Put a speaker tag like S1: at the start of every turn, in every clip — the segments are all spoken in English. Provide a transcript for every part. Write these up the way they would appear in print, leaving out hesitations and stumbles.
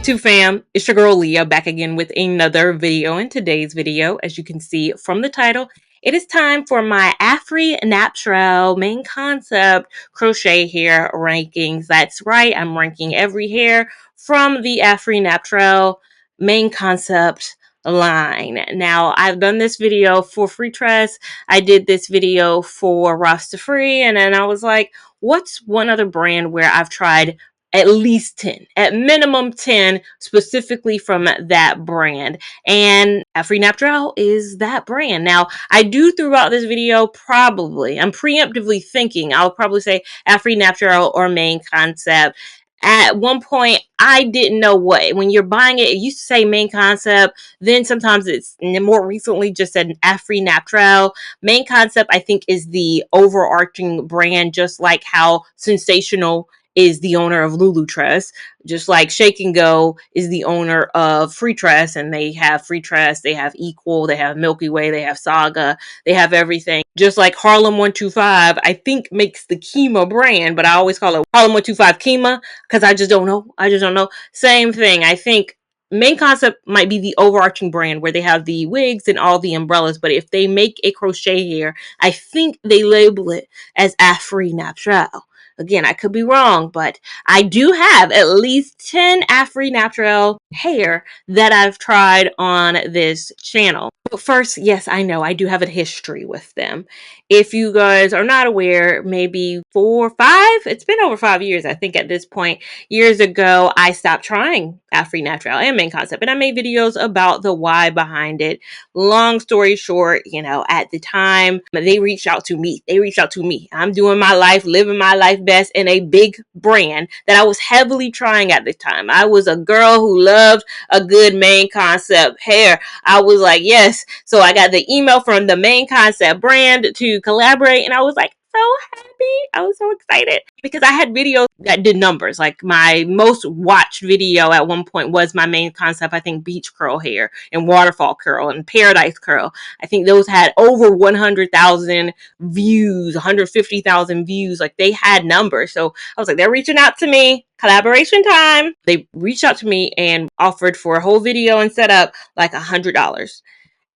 S1: YouTube fam, it's your girl Leah back again with another video. In today's video, as you can see from the title, it is time for my Afri Naptural main concept crochet hair rankings. That's right, I'm ranking every hair from the Afri Naptural main concept line. Now, I've done this video for Free Tress. I did this video for Rasta Free, and then I was like, what's one other brand where I've tried at least 10, at minimum 10, specifically from that brand. And Afri Naptural is that brand. Now, I do throughout this video I'm preemptively thinking, I'll probably say Afri Naptural or main concept. At one point, I didn't know what. When you're buying it, it used to say main concept. Then sometimes it's more recently just said Afri Naptural. Main concept, I think, is the overarching brand, just like how Sensational is the owner of Lulu Tress, just like Shake and Go is the owner of Free Tress, and they have Free Tress, they have Equal, they have Milky Way, they have Saga, they have everything. Just like Harlem 125, I think makes the Kima brand, but I always call it Harlem 125 Kima because I just don't know. Same thing. I think main concept might be the overarching brand where they have the wigs and all the umbrellas, but if they make a crochet hair, I think they label it as Afri Naptural. Again, I could be wrong, but I do have at least 10 Afri Naptural hair that I've tried on this channel. But first, yes, I know I do have a history with them. If you guys are not aware, maybe 4 or 5, it's been over 5 years, I think at this point. Years ago, I stopped trying Afri Naptural and main concept, and I made videos about the why behind it. Long story short, at the time, they reached out to me. I'm doing my life, living my life best in a big brand that I was heavily trying at the time. I was a girl who loved a good main concept hair. I was like, yes. So I got the email from the main concept brand to collaborate, and I was like, so happy. I was so excited because I had videos that did numbers. Like my most watched video at one point was my main concept, I think Beach Curl hair and Waterfall curl and Paradise curl. I think those had over 100,000 views, 150,000 views. Like they had numbers. So I was like, they're reaching out to me. Collaboration time. They reached out to me and offered for a whole video and set up like $100.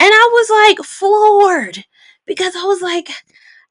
S1: And I was like floored because I was like,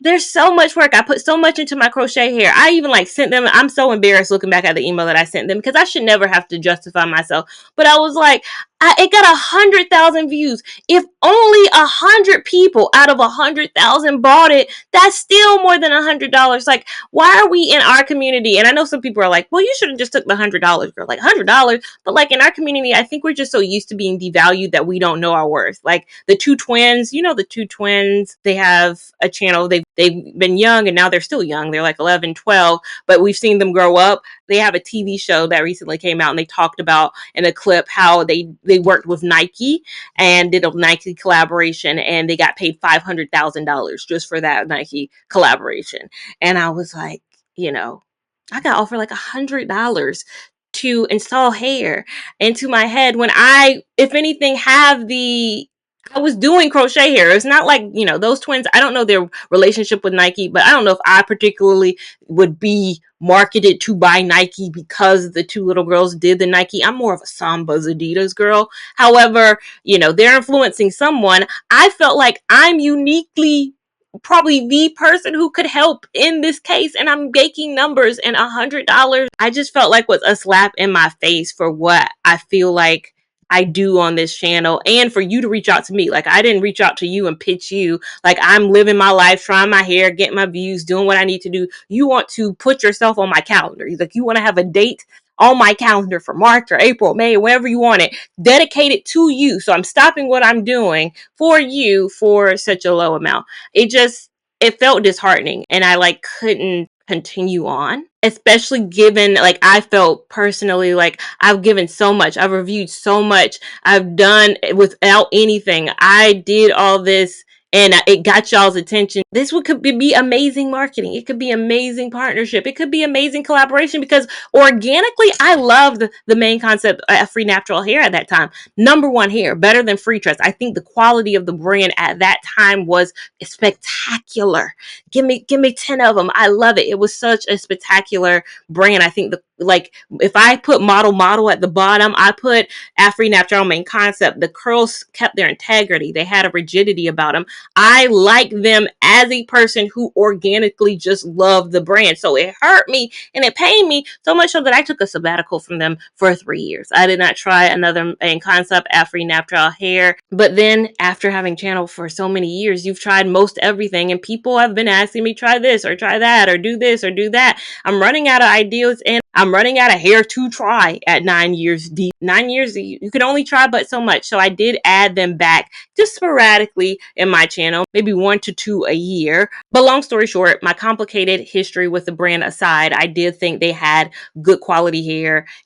S1: there's so much work. I put so much into my crochet hair. I even sent them. I'm so embarrassed looking back at the email that I sent them because I should never have to justify myself. But I was like, it got 100,000 views. If only 100 people out of 100,000 bought it, that's still more than $100. Like, why are we in our community? And I know some people are like, well, you should have just took the $100, girl. Like $100. But like in our community, I think we're just so used to being devalued that we don't know our worth. Like the two twins, the two twins, they have a channel. They've been young and now they're still young. They're like 11, 12, but we've seen them grow up. They have a TV show that recently came out and they talked about in a clip how they worked with Nike and did a Nike collaboration and they got paid $500,000 just for that Nike collaboration. And I was like, I got offered like $100 to install hair into my head when I, if anything, I was doing crochet hair. It's not like, those twins, I don't know their relationship with Nike, but I don't know if I particularly would be marketed to buy Nike because the two little girls did the Nike. I'm more of a Sambas Adidas girl. However, they're influencing someone. I felt like I'm uniquely probably the person who could help in this case, and I'm making numbers, and $100 I just felt like was a slap in my face for what I feel like I do on this channel, and for you to reach out to me. Like I didn't reach out to you and pitch you. Like I'm living my life, trying my hair, getting my views, doing what I need to do. You want to put yourself on my calendar. Like you want to have a date on my calendar for March or April, May, wherever you want it, dedicated to you. So I'm stopping what I'm doing for you for such a low amount. It felt disheartening, and I couldn't continue on, especially given I felt personally like I've given so much, I've reviewed so much, I've done without anything. I did all this and it got y'all's attention. This could be amazing marketing. It could be amazing partnership. It could be amazing collaboration, because organically, I loved the main concept of Free Natural Hair at that time. Number one hair, better than Free Trust. I think the quality of the brand at that time was spectacular. Give me 10 of them. I love it. It was such a spectacular brand. I think if I put model at the bottom, I put Afri Naptural main concept. The curls kept their integrity. They had a rigidity about them. I like them as a person who organically just loved the brand. So it hurt me and it pained me so much so that I took a sabbatical from them for 3 years. I did not try another main concept, Afri Naptural hair. But then after having channeled for so many years, you've tried most everything, and people have been asking me, try this or try that or do this or do that. I'm running out of ideas, and I'm running out of hair to try at 9 years deep. 9 years, you can only try but so much. So I did add them back just sporadically in my channel, maybe 1 to 2 a year. But long story short, my complicated history with the brand aside, I did think they had good quality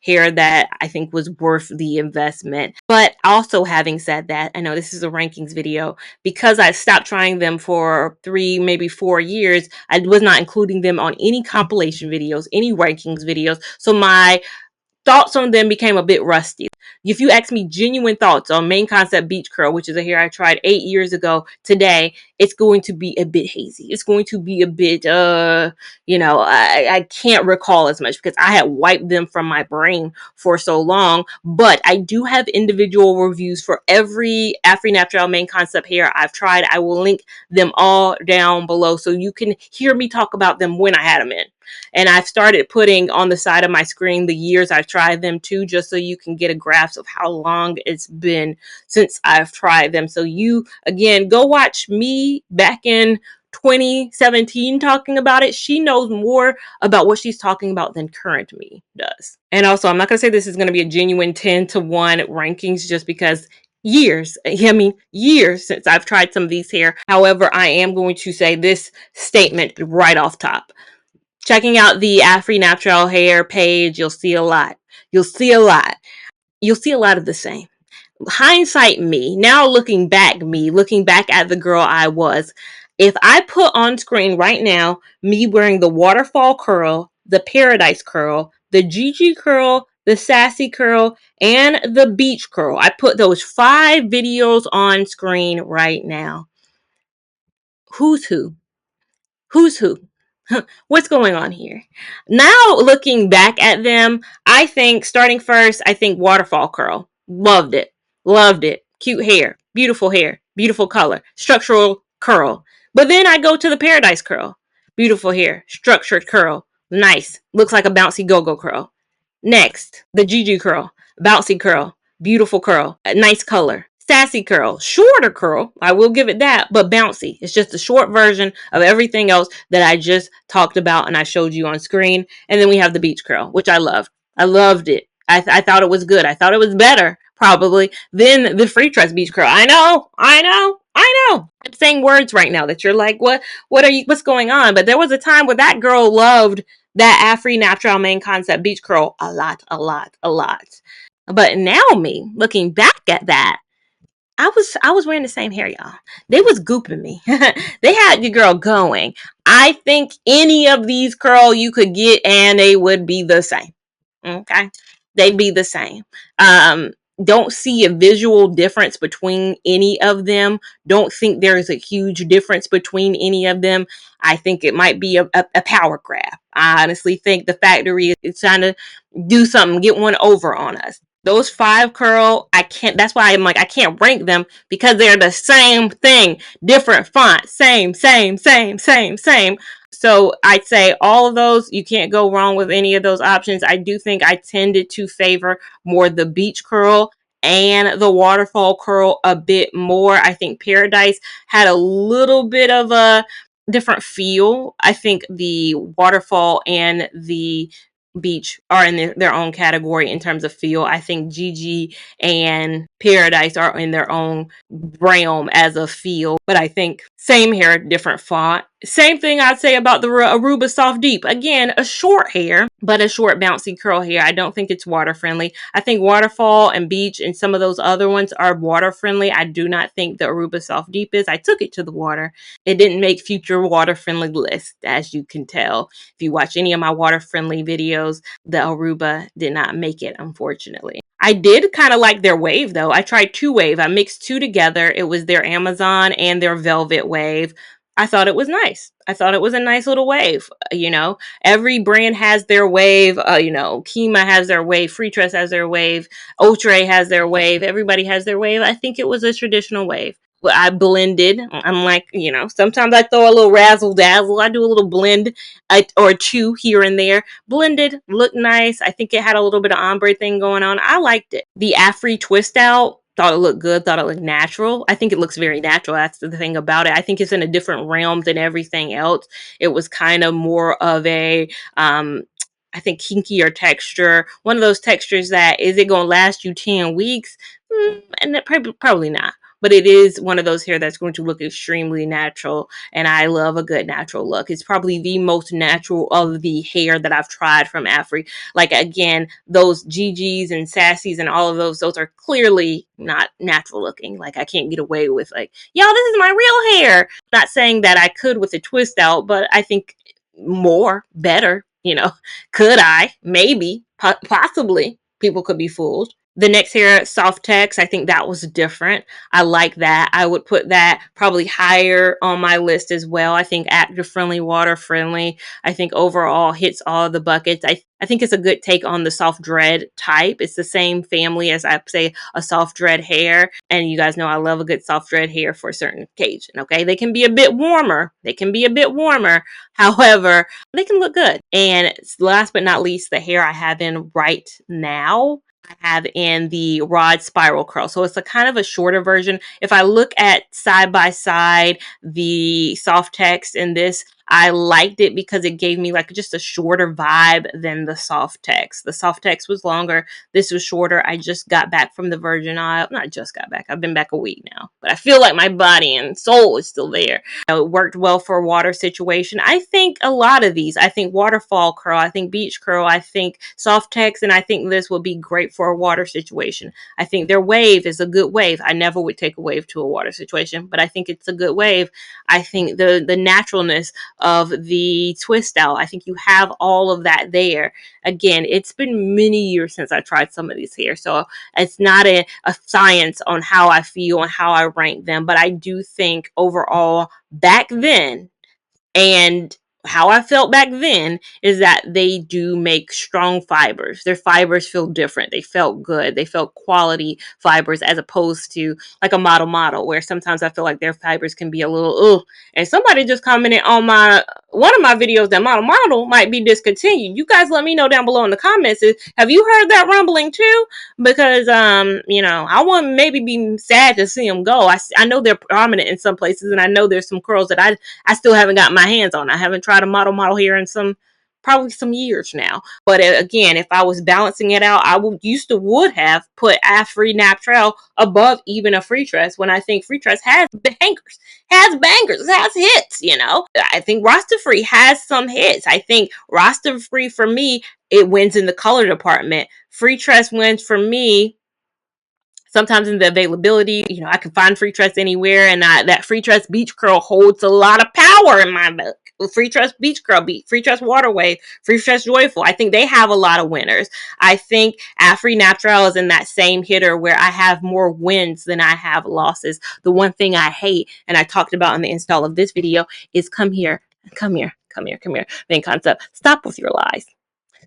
S1: hair that I think was worth the investment. But also, having said that, I know this is a rankings video. Because I stopped trying them for 3, maybe 4 years, I was not including them on any compilation videos, any rankings videos. So my thoughts on them became a bit rusty. If you ask me genuine thoughts on main concept beach curl, which is a hair I tried 8 years ago today, it's going to be a bit hazy. It's going to be a bit, I can't recall as much because I had wiped them from my brain for so long. But I do have individual reviews for every Afri Naptural main concept hair I've tried. I will link them all down below so you can hear me talk about them when I had them in. And I've started putting on the side of my screen the years I've tried them too, just so you can get a grasp of how long it's been since I've tried them. So you, again, go watch me back in 2017 talking about it. She knows more about what she's talking about than current me does. And also, I'm not going to say this is going to be a genuine 10-to-1 rankings just because years since I've tried some of these hair. However, I am going to say this statement right off top. Checking out the Afri Naptural hair page, you'll see a lot. You'll see a lot of the same. Hindsight me, now looking back at the girl I was, if I put on screen right now me wearing the Waterfall curl, the Paradise curl, the Gigi curl, the Sassy curl, and the Beach curl, I put those 5 videos on screen right now. Who's who? Who's who? What's going on here? Now, looking back at them, I think starting first, I think Waterfall curl. Loved it. Loved it. Cute hair. Beautiful color. Structural curl. But then I go to the Paradise curl. Beautiful hair. Structured curl. Nice. Looks like a bouncy go-go curl. Next, the Gigi curl. Bouncy curl. Beautiful curl. A nice color. Sassy curl, shorter curl, I will give it that, but bouncy. It's just a short version of everything else that I just talked about and I showed you on screen. And then we have the beach curl, which I loved. I loved it. I thought it was good. I thought it was better, probably, than the Free Trust beach curl. I know. I'm saying words right now that you're like, what's going on? But there was a time where that girl loved that Afri Naptural main concept beach curl a lot. But now me, looking back at that, I was wearing the same hair, y'all. They was gooping me. They had your girl going. I think any of these curl you could get and they would be the same. Okay? They'd be the same. Don't see a visual difference between any of them. Don't think there's a huge difference between any of them. I think it might be a power grab. I honestly think the factory is trying to do something, get one over on us. Those 5 curl, I can't, that's why I'm like, I can't rank them because they're the same thing, different font, same. So I'd say all of those, you can't go wrong with any of those options. I do think I tended to favor more the beach curl and the Waterfall curl a bit more. I think Paradise had a little bit of a different feel. I think the Waterfall and the beach are in their own category in terms of feel. I think Gigi and Paradise are in their own realm as a feel, but I think same hair, different font. Same thing I'd say about the Aruba Soft Deep. Again, a short hair, but a short bouncy curl hair. I don't think it's water friendly. I think Waterfall and Beach and some of those other ones are water friendly. I do not think the Aruba Soft Deep is. I took it to the water. It didn't make future water friendly list, as you can tell. If you watch any of my water friendly videos, the Aruba did not make it, unfortunately. I did kind of like their wave though. I tried 2 wave. I mixed 2 together. It was their Amazon and their Velvet wave. I thought it was nice. I thought it was a nice little wave. You know, every brand has their wave. You know, Kima has their wave. Freetress has their wave. Outre has their wave. Everybody has their wave. I think it was a traditional wave. I blended. I'm like, you know, sometimes I throw a little razzle dazzle. I do a little blend or 2 here and there. Blended, looked nice. I think it had a little bit of ombre thing going on. I liked it. The Afri twist out, thought it looked good, thought it looked natural. I think it looks very natural. That's the thing about it. I think it's in a different realm than everything else. It was kind of more of a, I think, kinkier texture. One of those textures that, is it going to last you 10 weeks? And that probably not. But it is one of those hair that's going to look extremely natural. And I love a good natural look. It's probably the most natural of the hair that I've tried from Afri. Like, again, those GGs and Sassies and all of those are clearly not natural looking. Like, I can't get away with like, y'all, this is my real hair. Not saying that I could with a twist out, but I think better, you know. Could I? Maybe. Possibly. People could be fooled. The next hair, Soft Tex, I think that was different. I like that. I would put that probably higher on my list as well. I think active friendly, water friendly. I think overall hits all the buckets. I think it's a good take on the soft dread type. It's the same family as, I say, a soft dread hair. And you guys know I love a good soft dread hair for a certain occasion, okay? They can be a bit warmer. However, they can look good. And last but not least, the hair I have in right now, I have in the rod spiral curl. So it's a kind of a shorter version. If I look at side by side, the Soft Tex and this, I liked it because it gave me like just a shorter vibe than the Soft Tex. The Soft Tex was longer. This was shorter. I just got back from the Virgin Isle. Not just got back. I've been back a week now. But I feel like my body and soul is still there. You know, it worked well for a water situation. I think a lot of these. I think Waterfall curl. I think Beach curl. I think Soft Tex. And I think this will be great for a water situation. I think their wave is a good wave. I never would take a wave to a water situation, but I think it's a good wave. I think the naturalness of the twist out, I think you have all of that there. Again, it's been many years since I tried some of these hair, so it's not a science on how I feel and how I rank them, but I do think overall back then, and how I felt back then, is that they do make strong fibers. Their fibers feel different. They felt good. They felt quality fibers, as opposed to like a model, where sometimes I feel like their fibers can be a little, ugh. And somebody just commented on one of my videos that model might be discontinued. You guys let me know down below in the comments. Have you heard that rumbling too? Because, you know, I wouldn't maybe be sad to see them go. I know they're prominent in some places, and I know there's some curls that I still haven't got my hands on. I haven't tried a model here in probably some years now. But again, if I was balancing it out, I would have put Afri Naptural above even a Freetress, when I think Freetress has bangers, has hits, you know. I think Rasta Free has some hits. I think Rasta Free, for me, it wins in the color department. Freetress wins for me sometimes in the availability. You know, I can find Freetress anywhere, and that Freetress Beach Curl holds a lot of power in my book. Freetress Beach Curl, Freetress Waterway, Freetress Joyful. I think they have a lot of winners. I think Afri Naptural is in that same hitter where I have more wins than I have losses. The one thing I hate, and I talked about in the install of this video, is come here, main concept. Stop with your lies.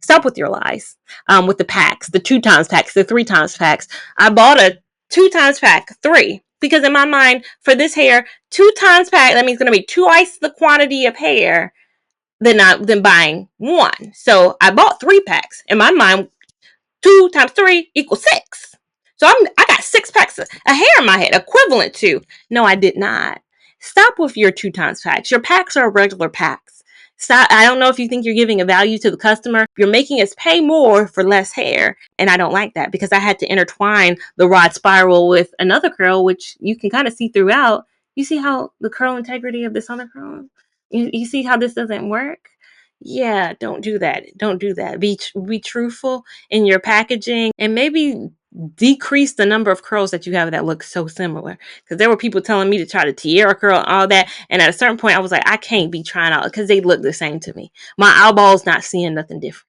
S1: Stop with your lies. With the packs, the 2x packs, the 3x packs. I bought a 2x pack, 3, because in my mind, for this hair, 2x pack, that means it's going to be twice the quantity of hair than buying 1. So I bought 3 packs. In my mind, 2 times 3 equals 6. So I got 6 packs of hair in my head, equivalent to. No, I did not. Stop with your 2x packs. Your packs are regular packs. Stop. I don't know if you think you're giving a value to the customer. You're making us pay more for less hair. And I don't like that because I had to intertwine the rod spiral with another curl, which you can kind of see throughout. You see how the curl integrity of this other curl? You see how this doesn't work? Yeah, don't do that. Don't do that. Be truthful in your packaging and maybe decrease the number of curls that you have that look so similar. Because there were people telling me to try to tiara curl and all that, and at a certain point, I was like, I can't be trying out because they look the same to me. My eyeballs not seeing nothing different.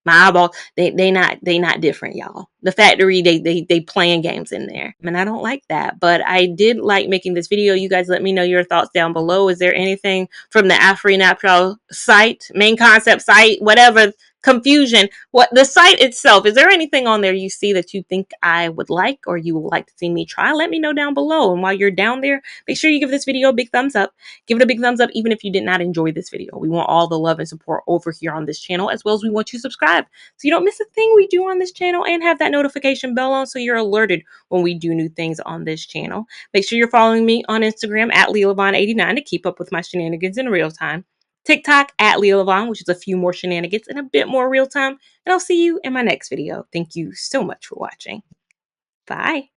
S1: My eyeball, they not different, y'all. The factory, they playing games in there. And I don't like that. But I did like making this video. You guys let me know your thoughts down below. Is there anything from the Afri Naptural site, main concept site, whatever, confusion? What the site itself, is there anything on there you see that you think I would like or you would like to see me try? Let me know down below. And while you're down there, make sure you give this video a big thumbs up. Give it a big thumbs up even if you did not enjoy this video. We want all the love and support over here on this channel, as well as we want you to subscribe so you don't miss a thing we do on this channel, and have that notification bell on so you're alerted when we do new things on this channel. Make sure you're following me on Instagram at Lia Lavon 89 to keep up with my shenanigans in real time. TikTok at Lia Lavon, which is a few more shenanigans and a bit more real time. And I'll see you in my next video. Thank you so much for watching. Bye.